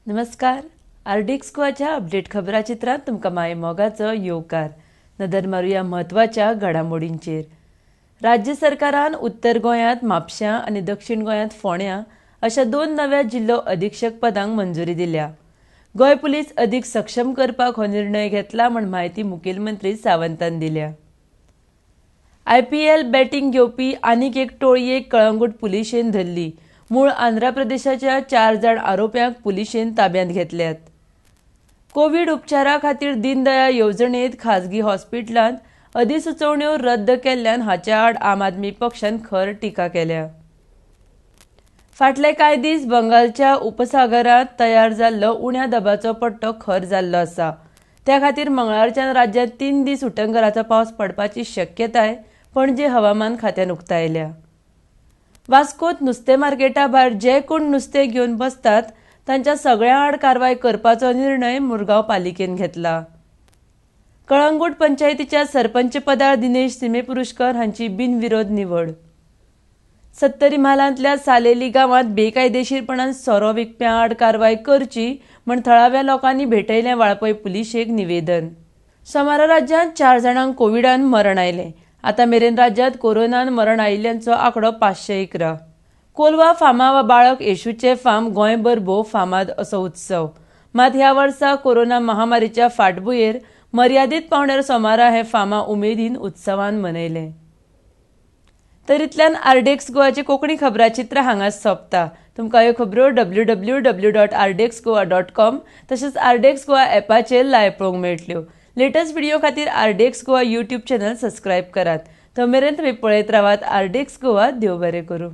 नमस्कार. RDX गोवाच्या update खबराचित्रांत तुमकां माय मोगाचो येवकार. नदर मारूया म्हत्वाच्या घडामोडींचेर. राज्य सरकारान उत्तर गोंयांत म्हापश्यां आनी दक्षिण गोंयांत फोंड्यां अशा 2 नव्या जिल्लो अधीक्षक पदांक मंजुरी दिल्या. गोंय पुलीस अदीक सक्षम करपाक हो निर्णय घेतला म्हण म्हायती मुखेलमंत्री सावंतान दिल्या. IPL बॅटींग घेवपी आनीक एक टोळयेक कळंगूट पुलिशेन धरली. मूळ आंध्र प्रदेशाच्या 4 जाण आरोप्यांक पुलिशेन ताब्यांत घेतल्यात. कोविड उपचारा खातीर दीनदयाळ येवजणेंत खाजगी हॉस्पिटलांत अधिसुचोवण्यो रद्द केल्ल्यान हाच्या आड आम आदमी पक्षान खर टिका केल्या. फाटले कांय दीस बंगालच्या उपसागरांत तयार जाल्लो उण्या दबाचो पट्टो खर जाल्लो आसा. त्या खातीर मंगळारच्यान राज्यांत 3 दीस उटंगराचो पावस पडपाची शक्यताय पणजे हवामान खात्यान उक्तायल्या. वास्कोत नुस्तें मार्केटा भायर जे कोण नुस्तें घेवन बसतात तांच्या सगळ्यां आड कारवाय करपाचो निर्णय मुरगांव पालिकेन घेतला. कळंगूट पंचायतीच्या सरपंच पदार दिनेश सिमेपुरुशकर हांची बिनविरोध निवड. सत्तरी म्हालांतल्या सालेली गांवांत बेकायदेशीरपणान सोरो विकप्यां आड कारवाय करची म्हण थळाव्या लोकांनी भेटयलें वाळपय पुलिशेक निवेदन. सोमारा राज्यांत 4 जाणांक कोविडान मरण आयलें. आतां मेरेन राज्यांत कोरोनान मरण आयिल्ल्यांचो आंकडो 511. कोलवा फार्मा वा बाळक येशूचे फार्म गोंयभर भोव फामाद असो उत्सव. मात ह्या वर्सा कोरोना महामारीच्या फाटभुंयेर मर्यादीत पावंड्यार सोमारा हे फार्मा उमेदीन उत्सवान मनयलें. तरींतल्यान आरडीएक्स गोवाची कोंकणी खबराचित्र हांगाच सोंपता. तुमकां ह्यो खबरो www.rdxgoa.com तशेंच आरडीएक्स गोवा ॲपाचेर लायव्ह पळोवंक मेळटल्यो. लेटस्ट व्हिडिओ खातीर RDX Goa YouTube channel subscribe करात. तो मेरेन तुमी पळयत रावात आरडीएक्स गोवा. देव बरें करूं.